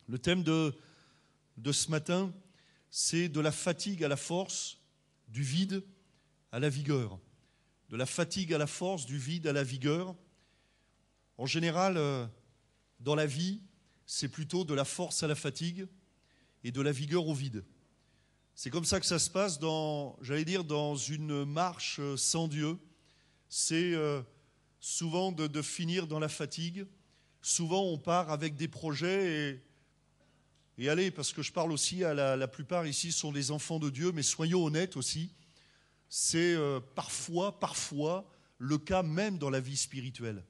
Le thème de ce matin, c'est de la fatigue à la force, du vide à la vigueur. De la fatigue à la force, du vide à la vigueur. En général, dans la vie, c'est plutôt de la force à la fatigue et de la vigueur au vide. C'est comme ça que ça se passe dans une marche sans Dieu. C'est souvent de finir dans la fatigue. Souvent, on part avec des projets et allez, parce que je parle aussi à la plupart ici sont des enfants de Dieu, mais soyons honnêtes aussi, c'est parfois le cas même dans la vie spirituelle,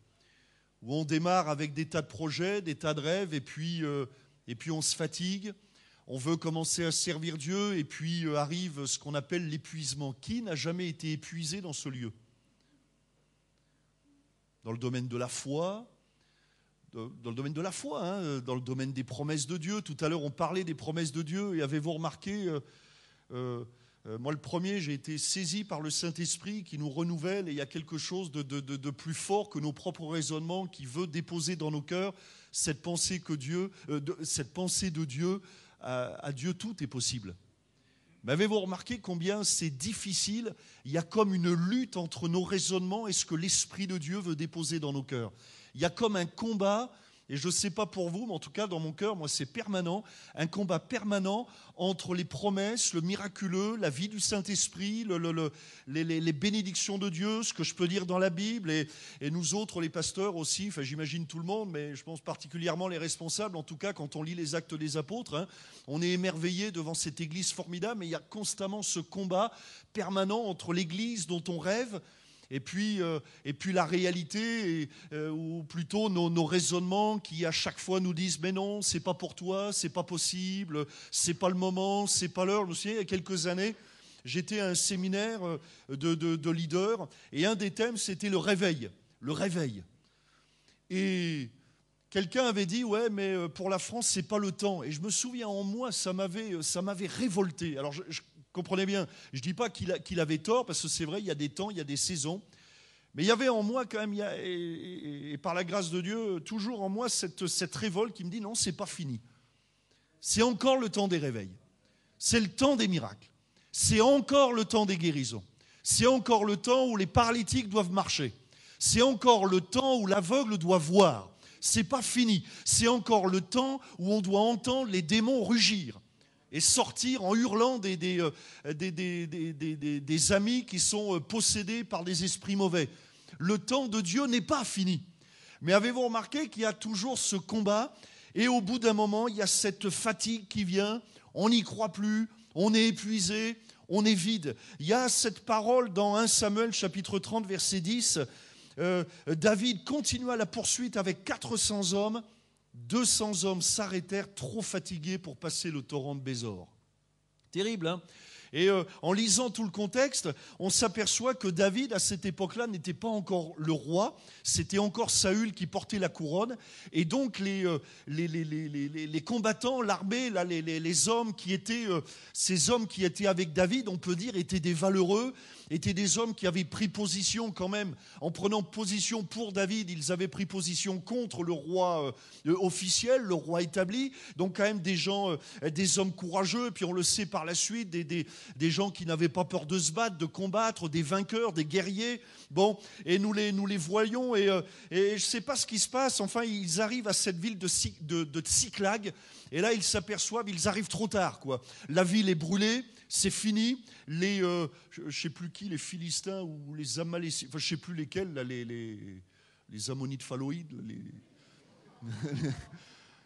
où on démarre avec des tas de projets, des tas de rêves, et puis on se fatigue, on veut commencer à servir Dieu, et puis arrive ce qu'on appelle l'épuisement. Qui n'a jamais été épuisé dans ce lieu ? Dans le domaine de la foi, dans le domaine des promesses de Dieu. Tout à l'heure, on parlait des promesses de Dieu, et avez-vous remarqué, moi le premier, j'ai été saisi par le Saint-Esprit qui nous renouvelle, et il y a quelque chose de plus fort que nos propres raisonnements qui veut déposer dans nos cœurs cette pensée de Dieu. À Dieu, tout est possible. Mais avez-vous remarqué combien c'est difficile ? Il y a comme une lutte entre nos raisonnements et ce que l'Esprit de Dieu veut déposer dans nos cœurs. Il y a comme un combat, et je ne sais pas pour vous, mais en tout cas dans mon cœur, moi c'est permanent, un combat permanent entre les promesses, le miraculeux, la vie du Saint-Esprit, les bénédictions de Dieu, ce que je peux lire dans la Bible, et nous autres, les pasteurs aussi, enfin j'imagine tout le monde, mais je pense particulièrement les responsables, en tout cas quand on lit les Actes des Apôtres, on est émerveillé devant cette Église formidable, mais il y a constamment ce combat permanent entre l'Église dont on rêve, et puis la réalité, ou plutôt nos raisonnements qui à chaque fois nous disent « mais non, c'est pas pour toi, c'est pas possible, c'est pas le moment, c'est pas l'heure ». Je me souviens, il y a quelques années, j'étais à un séminaire de leaders, et un des thèmes, c'était le réveil. Le réveil. Et quelqu'un avait dit « ouais, mais pour la France, c'est pas le temps ». Et je me souviens, en moi, ça m'avait révolté. Alors, comprenez bien, je ne dis pas qu'il avait tort, parce que c'est vrai, il y a des temps, il y a des saisons. Mais il y avait en moi quand même, et par la grâce de Dieu, toujours en moi cette révolte qui me dit non, c'est pas fini. C'est encore le temps des réveils. C'est le temps des miracles. C'est encore le temps des guérisons. C'est encore le temps où les paralytiques doivent marcher. C'est encore le temps où l'aveugle doit voir. C'est pas fini. C'est encore le temps où on doit entendre les démons rugir et sortir en hurlant des amis qui sont possédés par des esprits mauvais. Le temps de Dieu n'est pas fini. Mais avez-vous remarqué qu'il y a toujours ce combat, et au bout d'un moment, il y a cette fatigue qui vient, on n'y croit plus, on est épuisé, on est vide. Il y a cette parole dans 1 Samuel chapitre 30, verset 10, David continua la poursuite avec 400 hommes, 200 hommes s'arrêtèrent trop fatigués pour passer le torrent de Bésor. Terrible, hein ? Et en lisant tout le contexte, on s'aperçoit que David, à cette époque-là, n'était pas encore le roi, c'était encore Saül qui portait la couronne, et donc les combattants, l'armée, là, les hommes qui étaient, ces hommes qui étaient avec David, on peut dire, étaient des valeureux, étaient des hommes qui avaient pris position quand même, en prenant position pour David, ils avaient pris position contre le roi officiel, le roi établi, donc quand même des gens, des hommes courageux, et puis on le sait par la suite, des gens qui n'avaient pas peur de se battre, de combattre, des vainqueurs, des guerriers. Bon, et nous les voyons, et je ne sais pas ce qui se passe. Enfin, ils arrivent à cette ville de Tsiklag, et là, ils s'aperçoivent, ils arrivent trop tard, quoi. La ville est brûlée, c'est fini. Je ne sais plus qui, les Philistins ou les Amalécites, enfin, je ne sais plus lesquels, là, les Ammonites phalloïdes,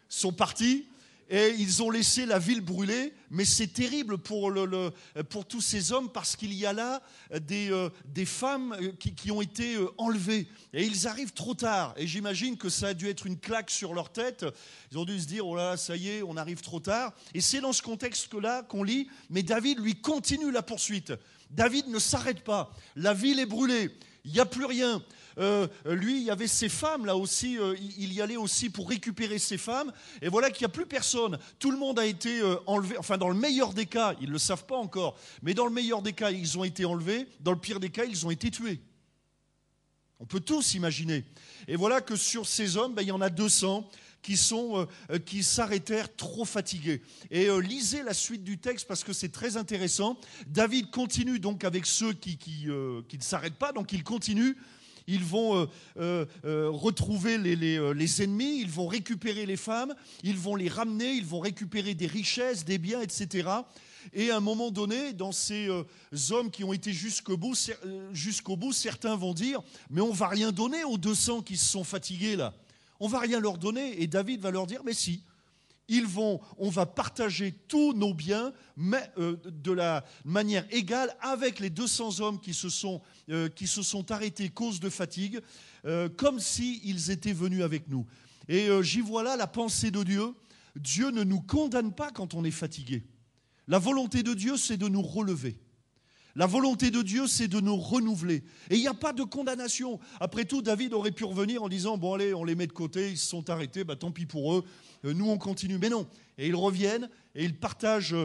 sont partis. Et ils ont laissé la ville brûler, mais c'est terrible pour tous ces hommes parce qu'il y a là des femmes qui ont été enlevées. Et ils arrivent trop tard. Et j'imagine que ça a dû être une claque sur leur tête. Ils ont dû se dire, oh là, ça y est, on arrive trop tard. Et c'est dans ce contexte-là qu'on lit, mais David, lui, continue la poursuite. David ne s'arrête pas. La ville est brûlée. Il n'y a plus rien. Lui, il y avait ses femmes là aussi, il y allait aussi pour récupérer ses femmes, et voilà qu'il n'y a plus personne. Tout le monde a été enlevé, enfin dans le meilleur des cas, ils ne le savent pas encore, mais dans le meilleur des cas, ils ont été enlevés, dans le pire des cas, ils ont été tués. On peut tous imaginer. Et voilà que sur ces hommes, il y en a 200 qui s'arrêtèrent trop fatigués. Et lisez la suite du texte parce que c'est très intéressant. David continue donc avec ceux qui ne s'arrêtent pas, donc il continue. Ils vont retrouver les ennemis, ils vont récupérer les femmes, ils vont les ramener, ils vont récupérer des richesses, des biens, etc. Et à un moment donné, dans ces hommes qui ont été jusqu'au bout, certains vont dire « Mais on ne va rien donner aux 200 qui se sont fatigués là. On ne va rien leur donner. » Et David va leur dire « Mais si. On va partager tous nos biens mais, de la manière égale avec les 200 hommes qui se sont arrêtés cause de fatigue, comme s'ils étaient venus avec nous. » Et j'y vois là la pensée de Dieu. Dieu ne nous condamne pas quand on est fatigué. La volonté de Dieu, c'est de nous relever. La volonté de Dieu, c'est de nous renouveler. Et il n'y a pas de condamnation. Après tout, David aurait pu revenir en disant « Bon, allez, on les met de côté, ils se sont arrêtés, bah, tant pis pour eux, nous on continue. » Mais non. Et ils reviennent et ils partagent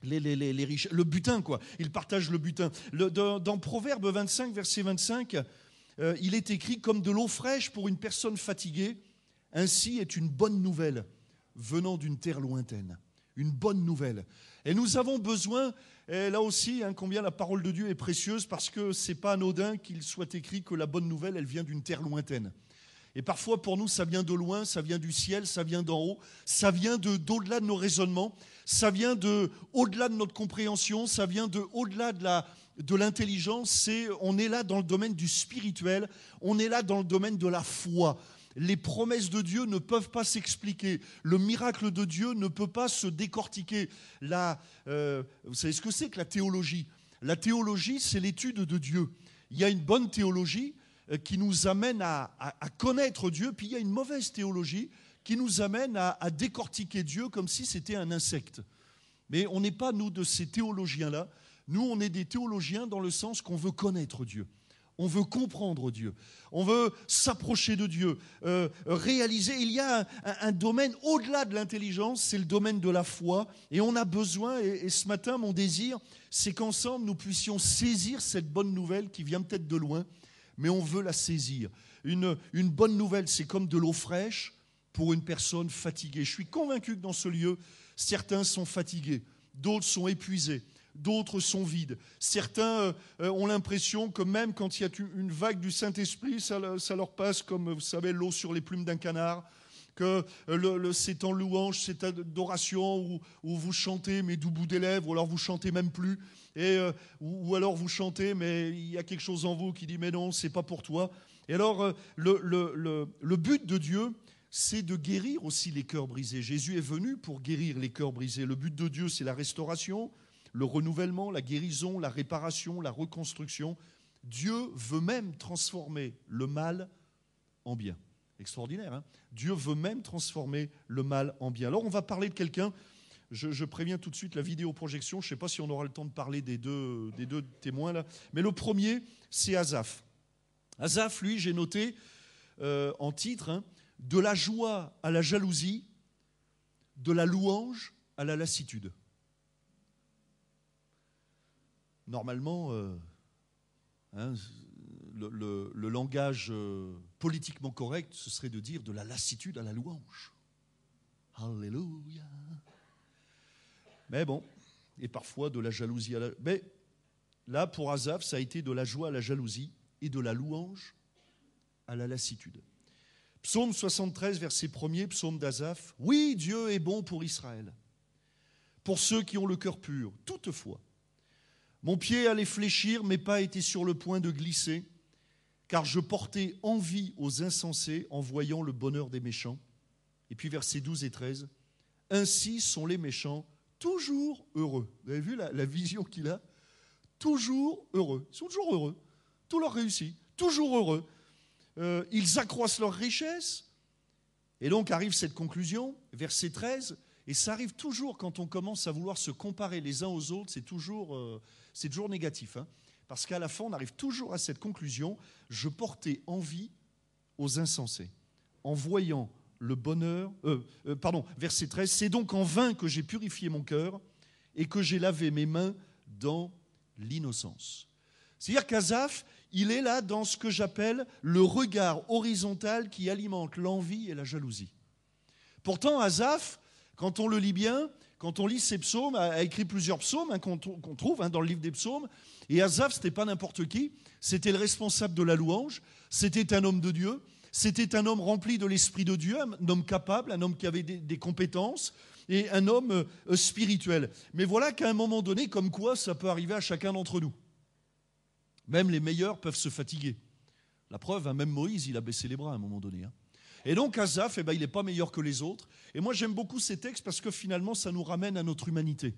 les riches, le butin, quoi. Ils partagent le butin. Dans Proverbe 25, verset 25, il est écrit « Comme de l'eau fraîche pour une personne fatiguée, ainsi est une bonne nouvelle venant d'une terre lointaine. » Une bonne nouvelle. Et nous avons besoin, et là aussi, combien la parole de Dieu est précieuse, parce que ce n'est pas anodin qu'il soit écrit que la bonne nouvelle, elle vient d'une terre lointaine. Et parfois, pour nous, ça vient de loin, ça vient du ciel, ça vient d'en haut, ça vient d'au-delà de nos raisonnements, ça vient au-delà de notre compréhension, ça vient au-delà de l'intelligence. On est là dans le domaine du spirituel, on est là dans le domaine de la foi. Les promesses de Dieu ne peuvent pas s'expliquer. Le miracle de Dieu ne peut pas se décortiquer. Vous savez ce que c'est que la théologie ? La théologie, c'est l'étude de Dieu. Il y a une bonne théologie qui nous amène à connaître Dieu, puis il y a une mauvaise théologie qui nous amène à décortiquer Dieu comme si c'était un insecte. Mais on n'est pas, nous, de ces théologiens-là. Nous, on est des théologiens dans le sens qu'on veut connaître Dieu. On veut comprendre Dieu, on veut s'approcher de Dieu, réaliser. Il y a un domaine au-delà de l'intelligence, c'est le domaine de la foi. Et on a besoin, et ce matin, mon désir, c'est qu'ensemble, nous puissions saisir cette bonne nouvelle qui vient peut-être de loin, mais on veut la saisir. Une bonne nouvelle, c'est comme de l'eau fraîche pour une personne fatiguée. Je suis convaincu que dans ce lieu, certains sont fatigués, d'autres sont épuisés. D'autres sont vides. Certains ont l'impression que même quand il y a une vague du Saint-Esprit, ça leur passe comme, vous savez, l'eau sur les plumes d'un canard, que c'est en louange, c'est adoration où vous chantez mais du bout des lèvres, ou alors vous chantez même plus, ou alors vous chantez mais il y a quelque chose en vous qui dit mais non, c'est pas pour toi. Et alors le but de Dieu, c'est de guérir aussi les cœurs brisés. Jésus est venu pour guérir les cœurs brisés. Le but de Dieu, c'est la restauration, le renouvellement, la guérison, la réparation, la reconstruction. Dieu veut même transformer le mal en bien. Extraordinaire, hein ? Dieu veut même transformer le mal en bien. Alors on va parler de quelqu'un, je préviens tout de suite la vidéoprojection, je ne sais pas si on aura le temps de parler des deux témoins là, mais le premier, c'est Asaph. Asaph, lui, j'ai noté en titre, de la joie à la jalousie, de la louange à la lassitude. Normalement, le langage politiquement correct, ce serait de dire de la lassitude à la louange. Alléluia. Mais bon, et parfois de la jalousie à la... Mais là, pour Asaph, ça a été de la joie à la jalousie et de la louange à la lassitude. Psaume 73, verset 1er, psaume d'Asaph. « Oui, Dieu est bon pour Israël, pour ceux qui ont le cœur pur. Toutefois, mon pied allait fléchir, mes pas étaient sur le point de glisser, car je portais envie aux insensés en voyant le bonheur des méchants. » Et puis versets 12 et 13. « Ainsi sont les méchants toujours heureux. » Vous avez vu la vision qu'il a ? Toujours heureux. Ils sont toujours heureux. Tout leur réussit. Toujours heureux. Ils accroissent leur richesse. Et donc arrive cette conclusion, verset 13. Et ça arrive toujours quand on commence à vouloir se comparer les uns aux autres, c'est toujours négatif. Hein, parce qu'à la fin, on arrive toujours à cette conclusion. Je portais envie aux insensés, en voyant le bonheur... verset 13. C'est donc en vain que j'ai purifié mon cœur et que j'ai lavé mes mains dans l'innocence. C'est-à-dire qu'Asaph, il est là dans ce que j'appelle le regard horizontal qui alimente l'envie et la jalousie. Pourtant, Asaph, quand on le lit bien, quand on lit ses psaumes, a écrit plusieurs psaumes qu'on trouve dans le livre des psaumes. Et Asaph, ce n'était pas n'importe qui, c'était le responsable de la louange, c'était un homme de Dieu, c'était un homme rempli de l'Esprit de Dieu, un homme capable, un homme qui avait des compétences et un homme spirituel. Mais voilà qu'à un moment donné, comme quoi ça peut arriver à chacun d'entre nous. Même les meilleurs peuvent se fatiguer. La preuve, même Moïse, il a baissé les bras à un moment donné. Et donc Asaph, il n'est pas meilleur que les autres. Et moi j'aime beaucoup ces textes parce que finalement ça nous ramène à notre humanité.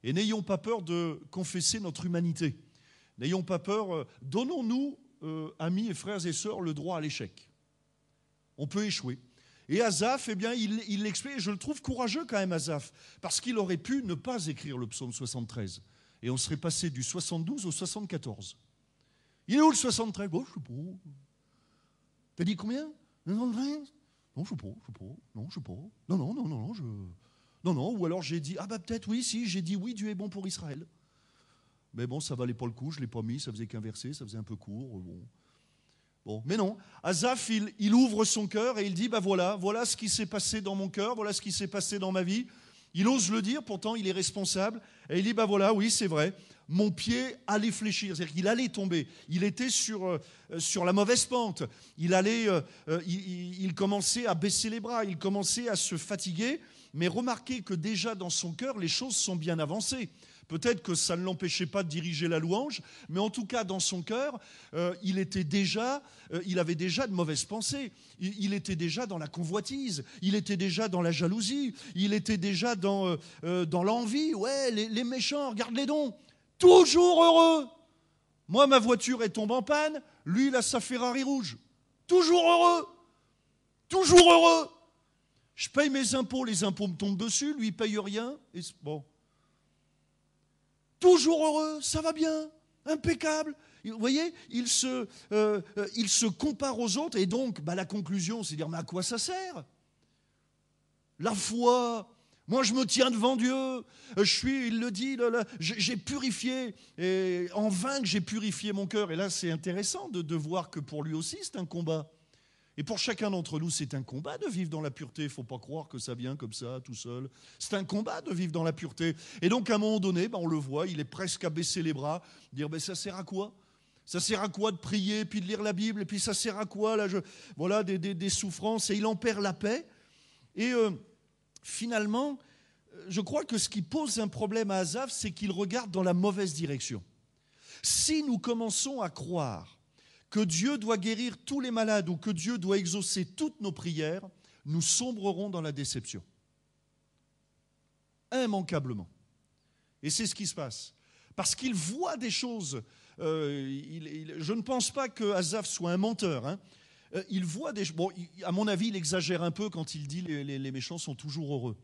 Et n'ayons pas peur de confesser notre humanité. N'ayons pas peur, donnons-nous, amis et frères et sœurs, le droit à l'échec. On peut échouer. Et Asaph, il l'explique, et je le trouve courageux quand même, Asaph, parce qu'il aurait pu ne pas écrire le psaume 73. Et on serait passé du 72 au 74. Il est où le 73 ? Oh, je sais pas. T'as dit combien ? 73 ? Non, je sais pas. Non, je sais pas. Non, ou alors j'ai dit, peut-être oui, si, j'ai dit oui, Dieu est bon pour Israël. Mais bon, ça valait pas le coup, je ne l'ai pas mis, ça faisait qu'un verset, ça faisait un peu court. Bon. Mais non, Asaph, il ouvre son cœur et il dit, voilà ce qui s'est passé dans mon cœur, voilà ce qui s'est passé dans ma vie. Il ose le dire, pourtant il est responsable. Et il dit, oui, c'est vrai, mon pied allait fléchir, c'est-à-dire qu'il allait tomber. Il était sur la mauvaise pente. Il commençait à baisser les bras, il commençait à se fatiguer. Mais remarquez que déjà dans son cœur, les choses sont bien avancées. Peut-être que ça ne l'empêchait pas de diriger la louange, mais en tout cas, dans son cœur, il avait déjà de mauvaises pensées. Il était déjà dans la convoitise, il était déjà dans la jalousie, il était déjà dans l'envie. Ouais, les méchants, regarde-les donc, toujours heureux. Moi, ma voiture est tombée en panne, lui, il a sa Ferrari rouge. Toujours heureux. Toujours heureux. Je paye mes impôts, les impôts me tombent dessus, lui, il ne paye rien. Et bon. Toujours heureux, ça va bien, impeccable. Vous voyez, il se compare aux autres et donc la conclusion, c'est de dire, mais à quoi ça sert ? La foi, moi je me tiens devant Dieu, il le dit, j'ai purifié, et en vain que j'ai purifié mon cœur. Et là c'est intéressant de voir que pour lui aussi c'est un combat. Et pour chacun d'entre nous, c'est un combat de vivre dans la pureté. Il ne faut pas croire que ça vient comme ça, tout seul. C'est un combat de vivre dans la pureté. Et donc, à un moment donné, on le voit, il est presque à baisser les bras, dire, ça sert à quoi ? Ça sert à quoi de prier, puis de lire la Bible ? Et puis ça sert à quoi voilà, des souffrances. Et il en perd la paix. Et finalement, je crois que ce qui pose un problème à Asaph, c'est qu'il regarde dans la mauvaise direction. Si nous commençons à croire que Dieu doit guérir tous les malades ou que Dieu doit exaucer toutes nos prières, nous sombrerons dans la déception. Immanquablement. Et c'est ce qui se passe. Parce qu'il voit des choses. Je ne pense pas que Asaph soit un menteur. Il voit des choses. Bon, à mon avis, il exagère un peu quand il dit les méchants sont toujours heureux.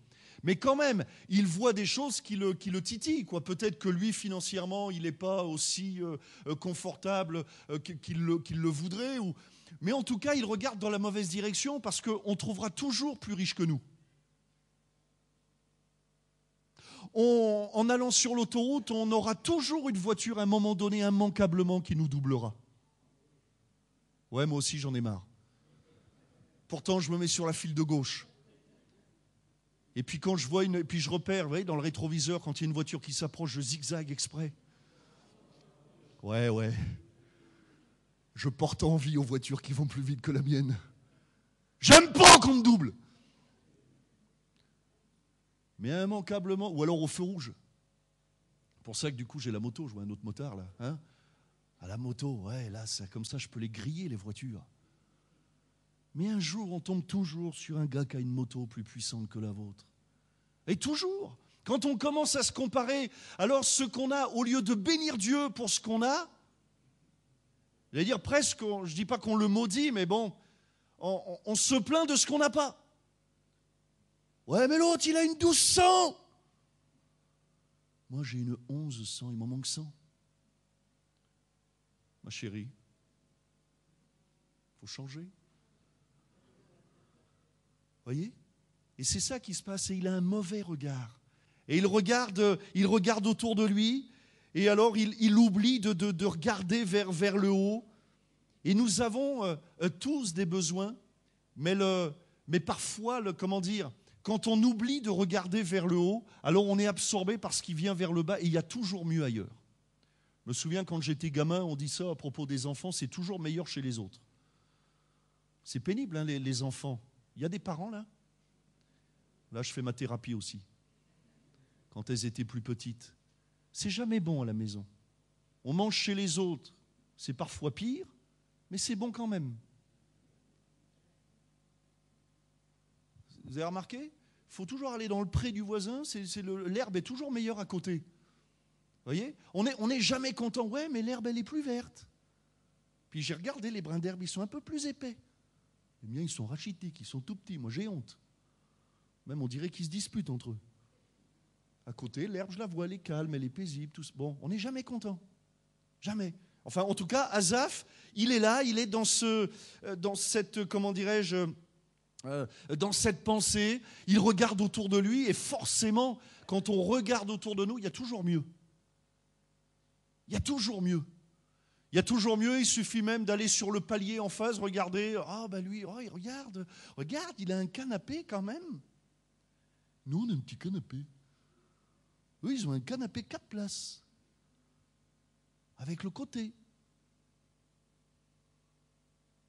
Mais quand même, il voit des choses qui le titillent. Peut-être que lui, financièrement, il n'est pas aussi confortable qu'il le voudrait. Mais en tout cas, il regarde dans la mauvaise direction parce qu'on trouvera toujours plus riche que nous. En allant sur l'autoroute, on aura toujours une voiture à un moment donné, immanquablement, qui nous doublera. Ouais, moi aussi, j'en ai marre. Pourtant, je me mets sur la file de gauche. Et puis quand je vois puis je repère, vous voyez, dans le rétroviseur, quand il y a une voiture qui s'approche, je zigzague exprès. Ouais. Je porte envie aux voitures qui vont plus vite que la mienne. J'aime pas qu'on me double. Mais immanquablement, ou alors au feu rouge. C'est pour ça que du coup j'ai la moto, je vois un autre motard là. À la moto, ouais, là, comme ça je peux les griller les voitures. Mais un jour, on tombe toujours sur un gars qui a une moto plus puissante que la vôtre. Et toujours, quand on commence à se comparer, alors ce qu'on a, au lieu de bénir Dieu pour ce qu'on a, je vais dire presque, je ne dis pas qu'on le maudit, mais bon, on se plaint de ce qu'on n'a pas. Ouais, mais l'autre, il a une 1200. Moi, j'ai une 1100, il m'en manque 100. Ma chérie, il faut changer. Voyez ? Et c'est ça qui se passe, et il a un mauvais regard. Et il regarde autour de lui, et alors il oublie de regarder vers le haut. Et nous avons tous des besoins, mais Mais parfois, quand on oublie de regarder vers le haut, alors on est absorbé par ce qui vient vers le bas et il y a toujours mieux ailleurs. Je me souviens quand j'étais gamin, on dit ça à propos des enfants, c'est toujours meilleur chez les autres. C'est pénible, hein, les enfants. Il y a des parents là. Là, je fais ma thérapie aussi. Quand elles étaient plus petites. C'est jamais bon à la maison. On mange chez les autres. C'est parfois pire, mais c'est bon quand même. Vous avez remarqué ? Il faut toujours aller dans le pré du voisin, l'herbe est toujours meilleure à côté. Vous voyez ? On n'est jamais content. Ouais, mais l'herbe, elle est plus verte. Puis j'ai regardé les brins d'herbe, ils sont un peu plus épais. Les miens, ils sont rachitiques, ils sont tout petits. Moi, j'ai honte. Même, on dirait qu'ils se disputent entre eux. À côté, l'herbe, je la vois, elle est calme, elle est paisible. Tout... Bon, on n'est jamais content. Jamais. Enfin, en tout cas, Asaph, il est là, il est dans cette, comment dirais-je, dans cette pensée. Il regarde autour de lui et forcément, quand on regarde autour de nous, il y a toujours mieux. Il y a toujours mieux. Il y a toujours mieux, il suffit même d'aller sur le palier en face, regarder. Ah, ben lui, oh, il regarde, il a un canapé quand même. Nous, on a un petit canapé. Eux, ils ont un canapé 4 places. Avec le côté.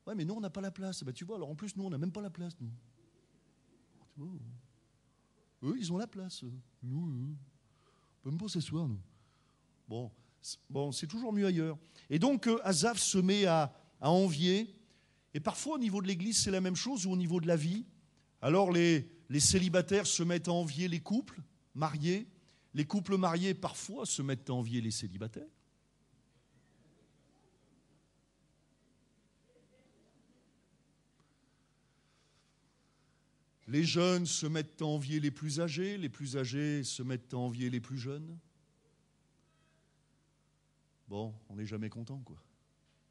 Ouais, mais nous, on n'a pas la place. Ben, tu vois, alors en plus, nous, on n'a même pas la place, nous. Tu vois, eux, ils ont la place. Nous, on peut même pas s'asseoir, nous. Bon, c'est toujours mieux ailleurs. Et donc, Asaph se met à envier. Et parfois, au niveau de l'Église, c'est la même chose, ou au niveau de la vie. Alors, les célibataires se mettent à envier les couples mariés. Les couples mariés, parfois, se mettent à envier les célibataires. Les jeunes se mettent à envier les plus âgés se mettent à envier les plus jeunes. Bon, on n'est jamais content, quoi.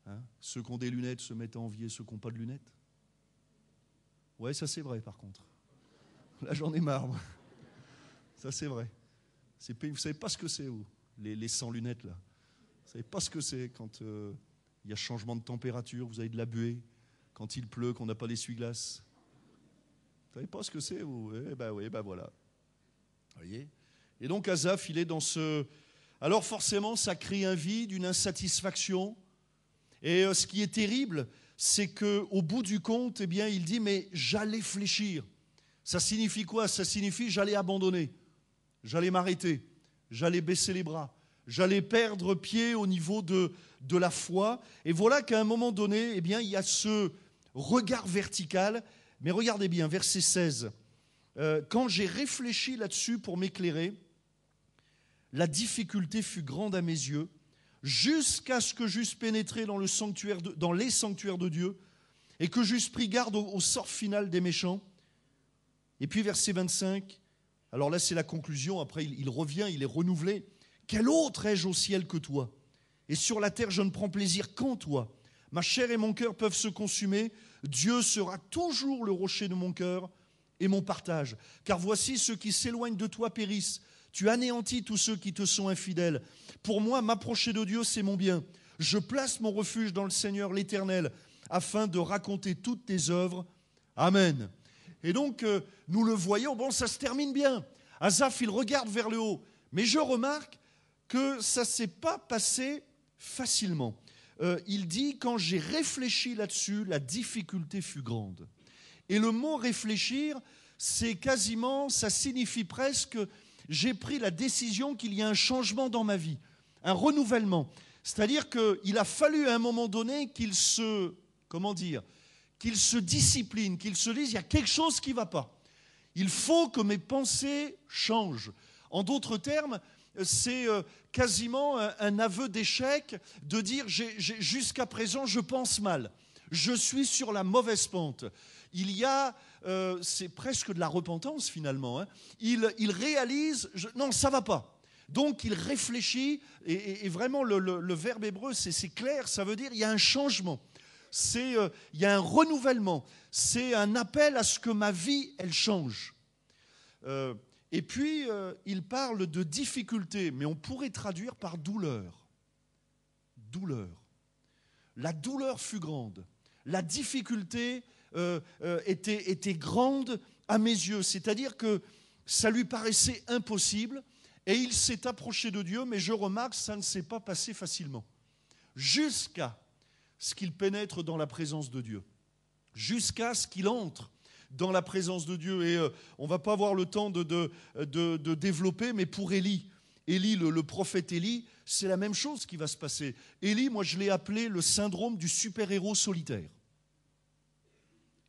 Hein ? Ceux qui ont des lunettes se mettent à envier ceux qui n'ont pas de lunettes. Ouais, ça c'est vrai, par contre. Là, j'en ai marre, moi. Ça c'est vrai. Vous ne savez pas ce que c'est, vous, les sans lunettes, là. Vous ne savez pas ce que c'est quand il y a changement de température, vous avez de la buée, quand il pleut, qu'on n'a pas d'essuie-glace. Vous ne savez pas ce que c'est, vous ? Eh ben oui, ben voilà. Vous voyez ? Et donc, Asaph, il est dans ce... Alors forcément, ça crée un vide, une insatisfaction. Et ce qui est terrible, c'est qu'au bout du compte, eh bien, il dit, mais j'allais fléchir. Ça signifie quoi ? Ça signifie j'allais abandonner, j'allais m'arrêter, j'allais baisser les bras, j'allais perdre pied au niveau de la foi. Et voilà qu'à un moment donné, eh bien, il y a ce regard vertical. Mais regardez bien, verset 16. Quand j'ai réfléchi là-dessus pour m'éclairer, la difficulté fut grande à mes yeux, jusqu'à ce que j'eusse pénétré dans les sanctuaires de Dieu et que j'eusse pris garde au sort final des méchants. Et puis verset 25, alors là c'est la conclusion, après il revient, il est renouvelé. Quel autre ai-je au ciel que toi ? Et sur la terre je ne prends plaisir qu'en toi. Ma chair et mon cœur peuvent se consumer. Dieu sera toujours le rocher de mon cœur et mon partage. Car voici ceux qui s'éloignent de toi périssent. Tu anéantis tous ceux qui te sont infidèles. Pour moi, m'approcher de Dieu, c'est mon bien. Je place mon refuge dans le Seigneur l'Éternel, afin de raconter toutes tes œuvres. Amen. Et donc, nous le voyons, bon, ça se termine bien. Asaph, il regarde vers le haut. Mais je remarque que ça ne s'est pas passé facilement. Il dit, quand j'ai réfléchi là-dessus, la difficulté fut grande. Et le mot réfléchir, c'est quasiment, ça signifie presque... J'ai pris la décision qu'il y a un changement dans ma vie, un renouvellement. C'est-à-dire qu'il a fallu à un moment donné qu'il se discipline, qu'il se dise, il y a quelque chose qui ne va pas. Il faut que mes pensées changent. En d'autres termes, c'est quasiment un aveu d'échec de dire, jusqu'à présent, je pense mal. Je suis sur la mauvaise pente. Il y a, c'est presque de la repentance finalement, hein. Il réalise, non, ça ne va pas. Donc il réfléchit, et vraiment le verbe hébreu, c'est clair, ça veut dire il y a un changement, il y a un renouvellement, c'est un appel à ce que ma vie, elle change. Et puis, il parle de difficulté, mais on pourrait traduire par douleur. Douleur. La douleur fut grande. La difficulté était grande à mes yeux. C'est-à-dire que ça lui paraissait impossible et il s'est approché de Dieu, mais je remarque que ça ne s'est pas passé facilement. Jusqu'à ce qu'il pénètre dans la présence de Dieu. Jusqu'à ce qu'il entre dans la présence de Dieu. Et on ne va pas avoir le temps de développer, mais pour Élie, le prophète Élie, c'est la même chose qui va se passer. Élie, moi je l'ai appelé le syndrome du super-héros solitaire.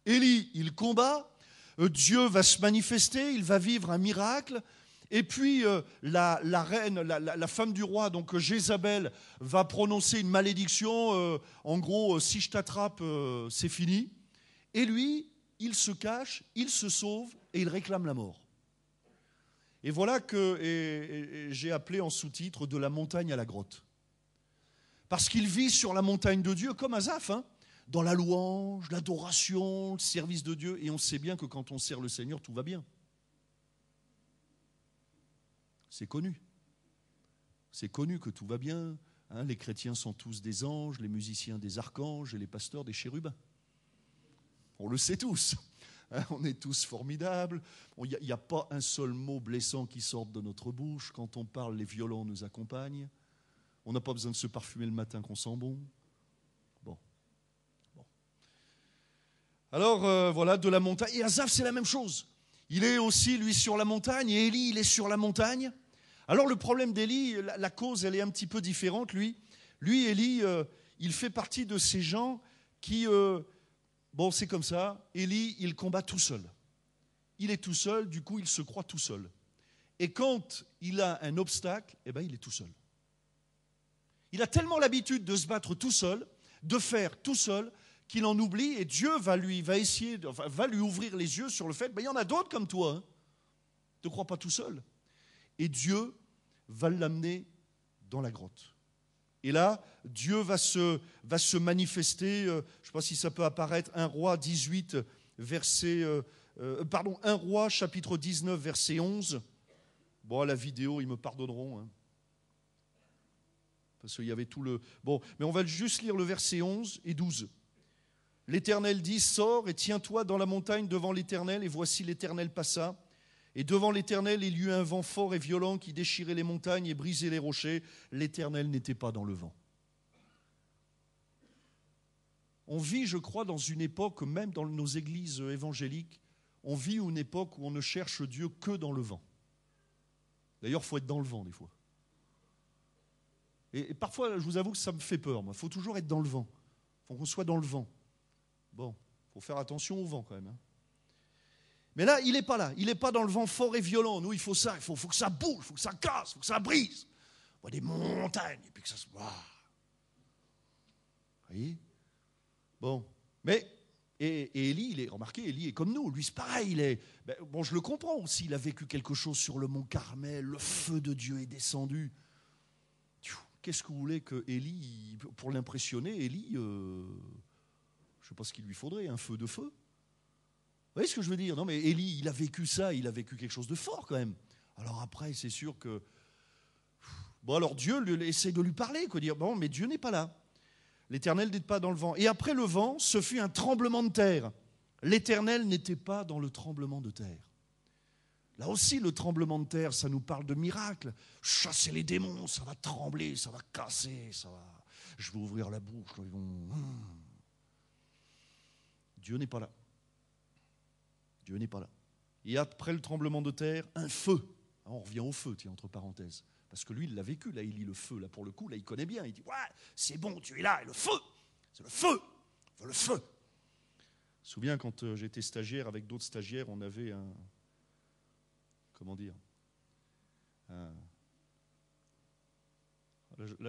Élie, il combat, Dieu va se manifester, il va vivre un miracle, et puis la reine, la femme du roi, donc Jézabel, va prononcer une malédiction, en gros, si je t'attrape, c'est fini. Et lui, il se cache, il se sauve, et il réclame la mort. Et voilà que j'ai appelé en sous-titre « De la montagne à la grotte ». Parce qu'il vit sur la montagne de Dieu, comme Asaph, dans la louange, l'adoration, le service de Dieu. Et on sait bien que quand on sert le Seigneur, tout va bien. C'est connu. C'est connu que tout va bien. Les chrétiens sont tous des anges, les musiciens des archanges et les pasteurs des chérubins. On le sait tous. On est tous formidables. Il n'y a pas un seul mot blessant qui sorte de notre bouche. Quand on parle, les violons nous accompagnent. On n'a pas besoin de se parfumer le matin qu'on sent bon. Bon. Alors, voilà, de la montagne. Et Asaph, c'est la même chose. Il est aussi, lui, sur la montagne. Et Élie, il est sur la montagne. Alors, le problème d'Élie, la cause, elle est un petit peu différente, lui. Lui, Élie, il fait partie de ces gens qui... Bon, c'est comme ça. Élie, il combat tout seul. Il est tout seul, du coup, il se croit tout seul. Et quand il a un obstacle, eh ben, il est tout seul. Il a tellement l'habitude de se battre tout seul, de faire tout seul, qu'il en oublie. Et Dieu va lui ouvrir les yeux sur le fait, ben, il y en a d'autres comme toi. Ne te crois pas tout seul. Et Dieu va l'amener dans la grotte. Et là, Dieu va se manifester, je ne sais pas si ça peut apparaître, 1 Roi 18, un Roi chapitre 19, verset 11. Bon, la vidéo, ils me pardonneront. Parce qu'il y avait tout le... Bon, mais on va juste lire le verset 11 et 12. L'Éternel dit, sors et tiens-toi dans la montagne devant l'Éternel. Et voici l'Éternel passa. Et devant l'Éternel, il y eut un vent fort et violent qui déchirait les montagnes et brisait les rochers. L'Éternel n'était pas dans le vent. On vit, je crois, dans une époque, même dans nos églises évangéliques, on vit une époque où on ne cherche Dieu que dans le vent. D'ailleurs, il faut être dans le vent des fois. Et parfois, je vous avoue que ça me fait peur. Il faut toujours être dans le vent. Il faut qu'on soit dans le vent. Bon, il faut faire attention au vent quand même. Mais là, il n'est pas là. Il n'est pas dans le vent fort et violent. Nous, il faut ça. Il faut que ça bouge, il faut que ça casse, il faut que ça brise. On voit des montagnes et puis que ça se... Vous voyez ? Bon. Mais, et Élie, remarquez, Élie est comme nous. Lui, c'est pareil. Bon, je le comprends aussi. Il a vécu quelque chose sur le mont Carmel. Le feu de Dieu est descendu. Qu'est-ce que vous voulez que Élie, pour l'impressionner, Élie, je ne sais pas ce qu'il lui faudrait, un feu de feu. Vous voyez ce que je veux dire ? Non, mais Élie, il a vécu ça, il a vécu quelque chose de fort quand même. Alors après, c'est sûr que... Bon, alors Dieu essaie de lui parler, quoi, dire, bon, mais Dieu n'est pas là. L'Éternel n'est pas dans le vent. Et après le vent, ce fut un tremblement de terre. L'Éternel n'était pas dans le tremblement de terre. Là aussi, le tremblement de terre, ça nous parle de miracle. Chasser les démons, ça va trembler, ça va casser, ça va... Je vais ouvrir la bouche, ils vont... Dieu n'est pas là. Dieu n'est pas là. Et après le tremblement de terre, un feu. Alors on revient au feu, tiens, entre parenthèses. Parce que lui, il l'a vécu, là, il lit le feu, là, pour le coup, là, il connaît bien. Il dit, ouais, c'est bon, tu es là, et le feu, c'est le feu, il faut le feu. Je me souviens, quand j'étais stagiaire, avec d'autres stagiaires, on avait un... Comment dire ? Là,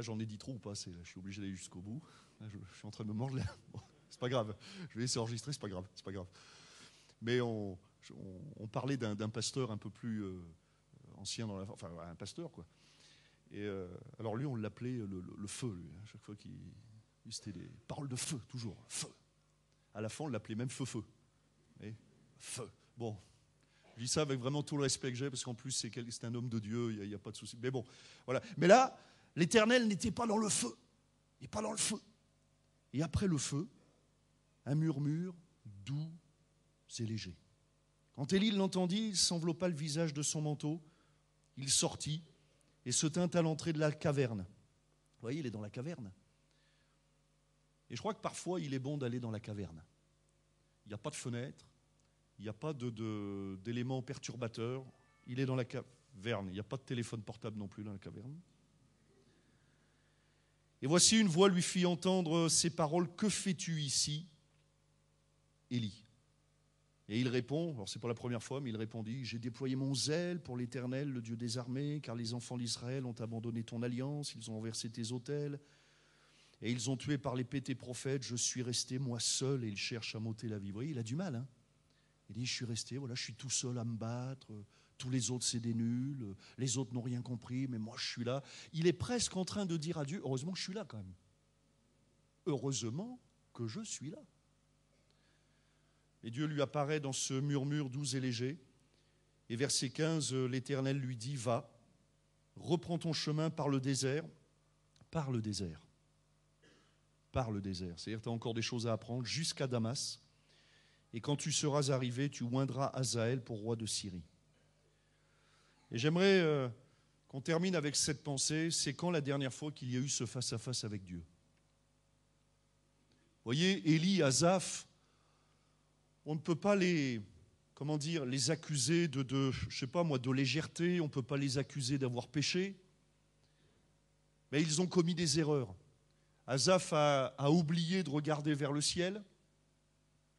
j'en ai dit trop ou pas assez, là, je suis obligé d'aller jusqu'au bout. Là, je suis en train de me mordre là. Bon, c'est pas grave, je vais laisser enregistrer, c'est pas grave. Mais on parlait d'un pasteur un peu plus ancien dans la... Enfin, un pasteur, quoi. Et alors lui, on l'appelait le feu, lui. À chaque fois lui, c'était des paroles de feu, toujours. Feu. À la fin, on l'appelait même feu. Et feu. Bon. Je dis ça avec vraiment tout le respect que j'ai, parce qu'en plus, c'est un homme de Dieu, il n'y a pas de souci. Mais bon, voilà. Mais là, l'Éternel n'était pas dans le feu. Il n'est pas dans le feu. Et après le feu, un murmure doux et léger. Quand Élie l'entendit, il s'enveloppa le visage de son manteau, il sortit et se tint à l'entrée de la caverne. Vous voyez, il est dans la caverne. Et je crois que parfois, il est bon d'aller dans la caverne. Il n'y a pas de fenêtre, il n'y a pas d'éléments perturbateurs. Il est dans la caverne. Il n'y a pas de téléphone portable non plus dans la caverne. Et voici une voix lui fit entendre ces paroles. « Que fais-tu ici, Élie ?» Et il répond, alors c'est pas la première fois, mais il répondit, « J'ai déployé mon zèle pour l'Éternel, le Dieu des armées, car les enfants d'Israël ont abandonné ton alliance, ils ont renversé tes autels, et ils ont tué par l'épée tes prophètes. Je suis resté, moi seul, et ils cherchent à m'ôter la vie. » Vous voyez, il a du mal. Hein. Il dit, je suis resté, voilà, je suis tout seul à me battre, tous les autres c'est des nuls, les autres n'ont rien compris, mais moi je suis là. Il est presque en train de dire à Dieu, heureusement que je suis là quand même. Heureusement que je suis là. Et Dieu lui apparaît dans ce murmure doux et léger. Et verset 15, l'Éternel lui dit, va, reprends ton chemin par le désert, par le désert. Par le désert. C'est-à-dire que tu as encore des choses à apprendre jusqu'à Damas. Et quand tu seras arrivé, tu oindras Hazaël pour roi de Syrie. Et j'aimerais qu'on termine avec cette pensée. C'est quand la dernière fois qu'il y a eu ce face-à-face avec Dieu? Vous voyez, Élie, Asaph, on ne peut pas les accuser de légèreté, on ne peut pas les accuser d'avoir péché. Mais ils ont commis des erreurs. Asaph a oublié de regarder vers le ciel.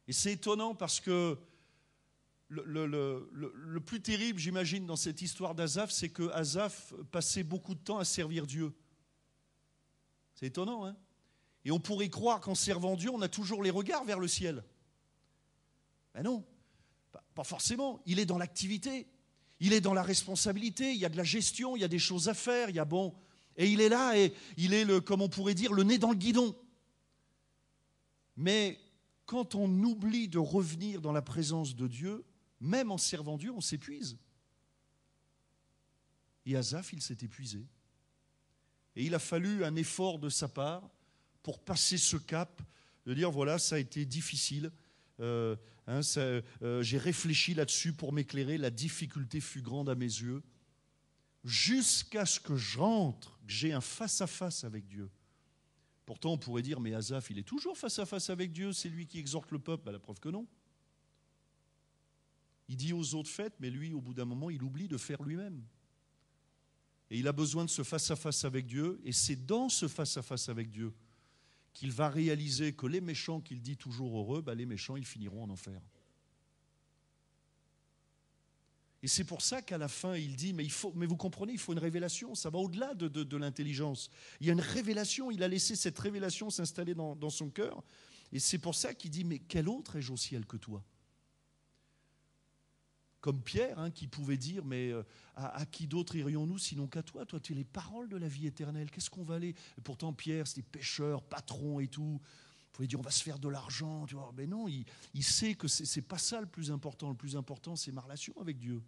Et c'est étonnant parce que le plus terrible, j'imagine, dans cette histoire d'Asaph, c'est que Asaph passait beaucoup de temps à servir Dieu. C'est étonnant, hein? Et on pourrait croire qu'en servant Dieu, on a toujours les regards vers le ciel. Ben non, pas forcément. Il est dans l'activité, il est dans la responsabilité, il y a de la gestion, il y a des choses à faire, et il est là, et il est, comme on pourrait dire, le nez dans le guidon. Mais quand on oublie de revenir dans la présence de Dieu, même en servant Dieu, on s'épuise. Et Asaph, il s'est épuisé. Et il a fallu un effort de sa part pour passer ce cap, de dire, voilà, ça a été difficile. J'ai réfléchi là-dessus pour m'éclairer, la difficulté fut grande à mes yeux, jusqu'à ce que j'entre, que j'ai un face-à-face avec Dieu. Pourtant, on pourrait dire, mais Asaph, il est toujours face-à-face avec Dieu, c'est lui qui exhorte le peuple. Ben, la preuve que non. Il dit aux autres faites, mais lui, au bout d'un moment, il oublie de faire lui-même. Et il a besoin de ce face-à-face avec Dieu, et c'est dans ce face-à-face avec Dieu qu'il va réaliser que les méchants qu'il dit toujours heureux, ben les méchants, ils finiront en enfer. Et c'est pour ça qu'à la fin, il dit, mais vous comprenez, il faut une révélation, ça va au-delà de l'intelligence. Il y a une révélation, il a laissé cette révélation s'installer dans son cœur, et c'est pour ça qu'il dit, mais quel autre ai-je au ciel que toi ? Comme Pierre, hein, qui pouvait dire, mais à qui d'autre irions-nous sinon qu'à toi ? Toi, tu es les paroles de la vie éternelle. Qu'est-ce qu'on va aller ? Et pourtant, Pierre, c'était pêcheur, patron et tout. Il pouvait dire, on va se faire de l'argent. Tu vois. Mais non, il sait que ce n'est pas ça le plus important. Le plus important, c'est ma relation avec Dieu.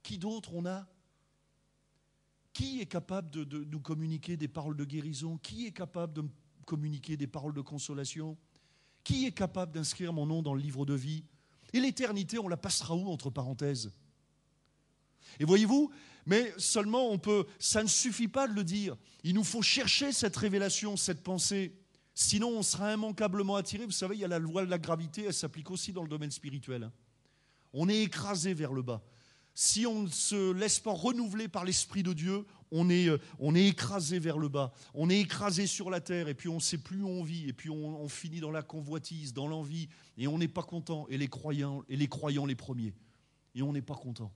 Qui d'autre on a ? Qui est capable de nous communiquer des paroles de guérison ? Qui est capable de me communiquer des paroles de consolation ? Qui est capable d'inscrire mon nom dans le livre de vie ? Et l'éternité, on la passera où, entre parenthèses ? Et voyez-vous, mais seulement ça ne suffit pas de le dire. Il nous faut chercher cette révélation, cette pensée. Sinon, on sera immanquablement attiré. Vous savez, il y a la loi de la gravité, elle s'applique aussi dans le domaine spirituel. On est écrasé vers le bas. Si on ne se laisse pas renouveler par l'Esprit de Dieu, on est écrasé vers le bas. On est écrasé sur la terre et puis on ne sait plus où on vit. Et puis on finit dans la convoitise, dans l'envie. Et on n'est pas content. Et les croyants les premiers. Et on n'est pas content.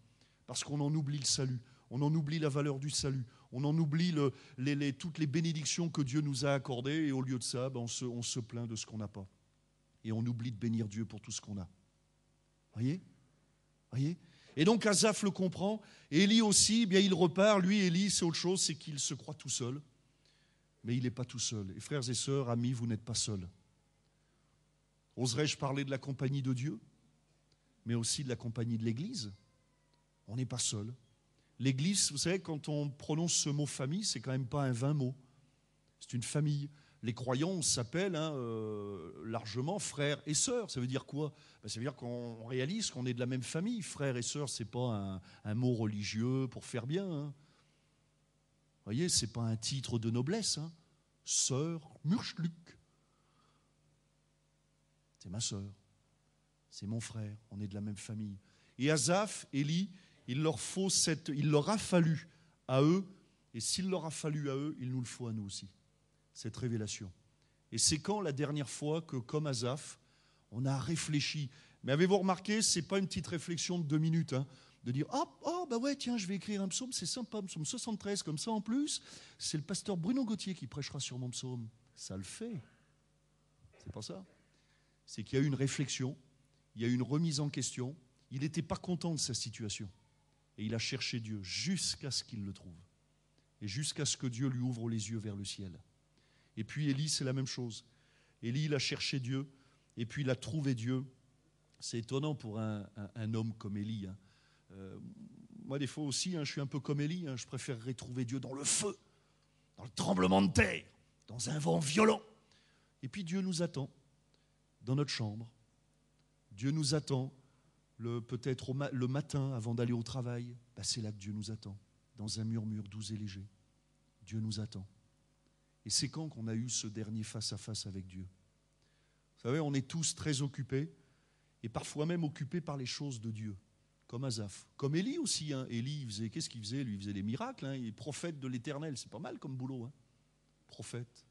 Parce qu'on en oublie le salut. On en oublie la valeur du salut. On en oublie toutes les bénédictions que Dieu nous a accordées. Et au lieu de ça, on se plaint de ce qu'on n'a pas. Et on oublie de bénir Dieu pour tout ce qu'on a. Voyez ? Et donc Asaph le comprend, et Élie aussi, bien il repart. Lui, Élie, c'est autre chose, c'est qu'il se croit tout seul. Mais il n'est pas tout seul. Et frères et sœurs, amis, vous n'êtes pas seuls. Oserais-je parler de la compagnie de Dieu, mais aussi de la compagnie de l'Église ? On n'est pas seul. L'Église, vous savez, quand on prononce ce mot famille, c'est quand même pas un vain mot. C'est une famille. Les croyants, on s'appelle largement frères et sœurs. Ça veut dire quoi? Ça veut dire qu'on réalise qu'on est de la même famille. Frères et sœurs, ce n'est pas un mot religieux pour faire bien. Vous voyez, ce n'est pas un titre de noblesse. Sœur Murchluk. C'est ma sœur. C'est mon frère. On est de la même famille. Et Asaph, Élie, il leur a fallu à eux, et s'il leur a fallu à eux, il nous le faut à nous aussi, cette révélation. Et c'est quand la dernière fois que, comme Asaph, on a réfléchi. Mais avez-vous remarqué, ce n'est pas une petite réflexion de 2 minutes, de dire bah ouais, tiens, je vais écrire un psaume, c'est sympa, psaume 73, comme ça en plus, c'est le pasteur Bruno Gauthier qui prêchera sur mon psaume. Ça le fait. C'est pas ça. C'est qu'il y a eu une réflexion, il y a eu une remise en question. Il n'était pas content de sa situation. Et il a cherché Dieu jusqu'à ce qu'il le trouve. Et jusqu'à ce que Dieu lui ouvre les yeux vers le ciel. Et puis Élie, c'est la même chose. Élie, il a cherché Dieu, et puis il a trouvé Dieu. C'est étonnant pour un homme comme Élie. Moi, des fois aussi, je suis un peu comme Élie. Je préférerais trouver Dieu dans le feu, dans le tremblement de terre, dans un vent violent. Et puis Dieu nous attend dans notre chambre. Dieu nous attend peut-être le matin avant d'aller au travail. C'est là que Dieu nous attend, dans un murmure doux et léger. Dieu nous attend. Et c'est quand qu'on a eu ce dernier face-à-face avec Dieu? Vous savez, on est tous très occupés, et parfois même occupés par les choses de Dieu, comme Asaph. Comme Élie aussi. Élie, qu'est-ce qu'il faisait? Lui, il faisait des miracles. Il est prophète de l'Éternel. C'est pas mal comme boulot. Prophète.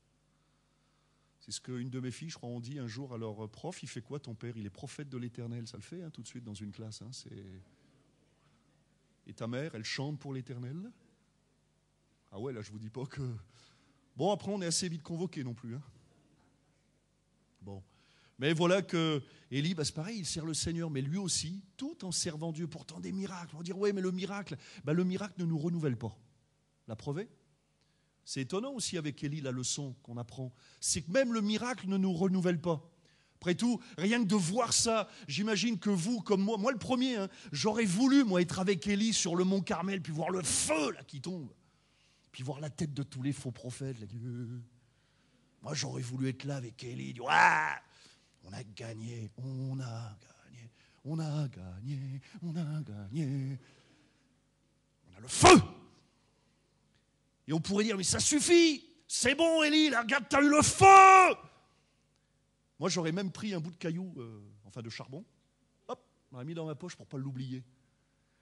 C'est ce qu'une de mes filles, je crois, ont dit un jour à leur prof. Il fait quoi ton père? Il est prophète de l'Éternel. Ça le fait tout de suite dans une classe. Et ta mère, elle chante pour l'Éternel? Ah ouais, là, je vous dis pas que... Bon, après, on est assez vite convoqués non plus. Bon. Mais voilà que Élie, c'est pareil, il sert le Seigneur, mais lui aussi, tout en servant Dieu. Pourtant des miracles. On va dire, ouais, mais le miracle ne nous renouvelle pas. La preuve? C'est étonnant aussi avec Élie, la leçon qu'on apprend. C'est que même le miracle ne nous renouvelle pas. Après tout, rien que de voir ça, j'imagine que vous, comme moi le premier, j'aurais voulu, moi, être avec Élie sur le mont Carmel, puis voir le feu là qui tombe. Puis voir la tête de tous les faux prophètes. Là, moi, j'aurais voulu être là avec Élie. Dire, on a gagné, on a gagné, on a gagné, on a gagné. On a le feu. Et on pourrait dire, mais ça suffit, c'est bon Élie, là, regarde, t'as eu le feu. Moi, j'aurais même pris un bout de caillou, de charbon, hop, on l'aurait mis dans ma poche pour ne pas l'oublier.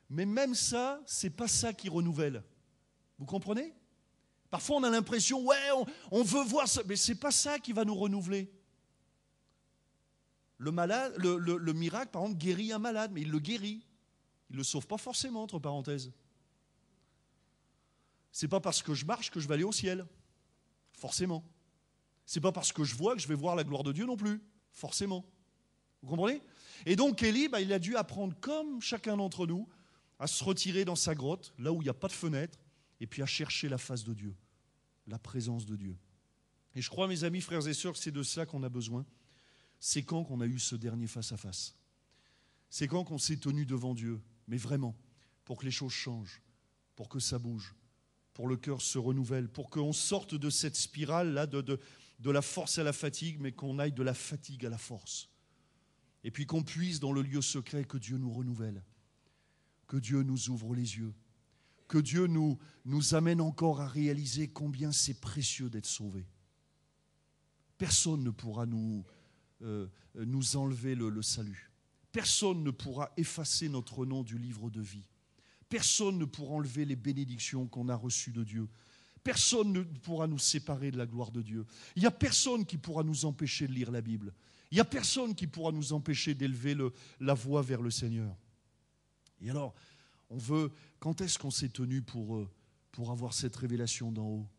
Mais même ça, c'est pas ça qui renouvelle. Vous comprenez? Parfois, on a l'impression, ouais, on veut voir ça, mais c'est pas ça qui va nous renouveler. Le miracle, par exemple, guérit un malade, mais il le guérit. Il ne le sauve pas forcément, entre parenthèses. C'est pas parce que je marche que je vais aller au ciel, forcément. C'est pas parce que je vois que je vais voir la gloire de Dieu non plus, forcément. Vous comprenez? Et donc Élie, il a dû apprendre, comme chacun d'entre nous, à se retirer dans sa grotte, là où il n'y a pas de fenêtre, et puis à chercher la face de Dieu, la présence de Dieu. Et je crois, mes amis, frères et sœurs, que c'est de ça qu'on a besoin. C'est quand qu'on a eu ce dernier face-à-face. C'est quand qu'on s'est tenu devant Dieu, mais vraiment, pour que les choses changent, pour que ça bouge, pour le cœur se renouvelle, pour qu'on sorte de cette spirale-là de la force à la fatigue, mais qu'on aille de la fatigue à la force. Et puis qu'on puisse, dans le lieu secret, que Dieu nous renouvelle, que Dieu nous ouvre les yeux, que Dieu nous amène encore à réaliser combien c'est précieux d'être sauvé. Personne ne pourra nous enlever le salut. Personne ne pourra effacer notre nom du livre de vie. Personne ne pourra enlever les bénédictions qu'on a reçues de Dieu. Personne ne pourra nous séparer de la gloire de Dieu. Il n'y a personne qui pourra nous empêcher de lire la Bible. Il n'y a personne qui pourra nous empêcher d'élever la voix vers le Seigneur. Et alors, quand est-ce qu'on s'est tenu pour avoir cette révélation d'en haut?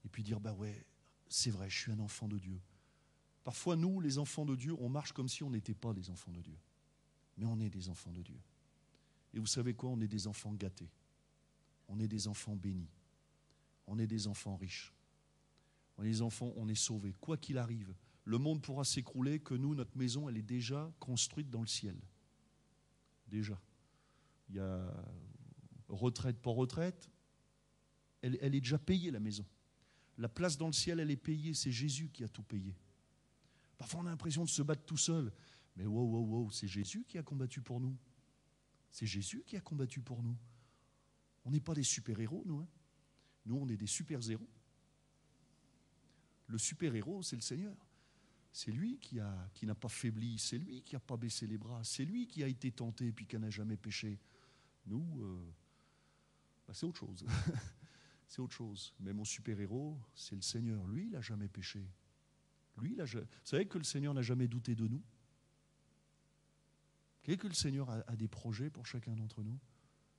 Et puis dire, ouais, c'est vrai, je suis un enfant de Dieu. Parfois, nous, les enfants de Dieu, on marche comme si on n'était pas des enfants de Dieu. Mais on est des enfants de Dieu. Et vous savez quoi? On est des enfants gâtés. On est des enfants bénis. On est des enfants riches. On est des enfants, on est sauvés. Quoi qu'il arrive, le monde pourra s'écrouler, que nous, notre maison, elle est déjà construite dans le ciel. Déjà. Il y a retraite, pas retraite, elle est déjà payée, la maison. La place dans le ciel, elle est payée. C'est Jésus qui a tout payé. Parfois, on a l'impression de se battre tout seul. Mais wow, c'est Jésus qui a combattu pour nous. C'est Jésus qui a combattu pour nous. On n'est pas des super-héros, nous. Nous, on est des super-héros. Le super-héros, c'est le Seigneur. C'est lui qui n'a pas faibli. C'est lui qui n'a pas baissé les bras. C'est lui qui a été tenté et puis qui n'a jamais péché. Nous, c'est autre chose. C'est autre chose. Mais mon super-héros, c'est le Seigneur. Lui, il n'a jamais péché. Lui, vous savez que le Seigneur n'a jamais douté de nous? Vous savez que le Seigneur a des projets pour chacun d'entre nous?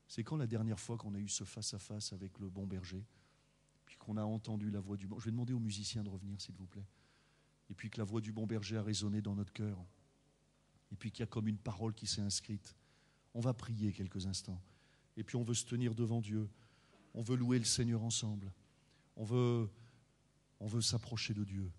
C'est quand la dernière fois qu'on a eu ce face-à-face avec le bon berger, puis qu'on a entendu la voix du bon... Je vais demander aux musiciens de revenir, s'il vous plaît. Et puis que la voix du bon berger a résonné dans notre cœur. Et puis qu'il y a comme une parole qui s'est inscrite. On va prier quelques instants. Et puis on veut se tenir devant Dieu. On veut louer le Seigneur ensemble. On veut s'approcher de Dieu.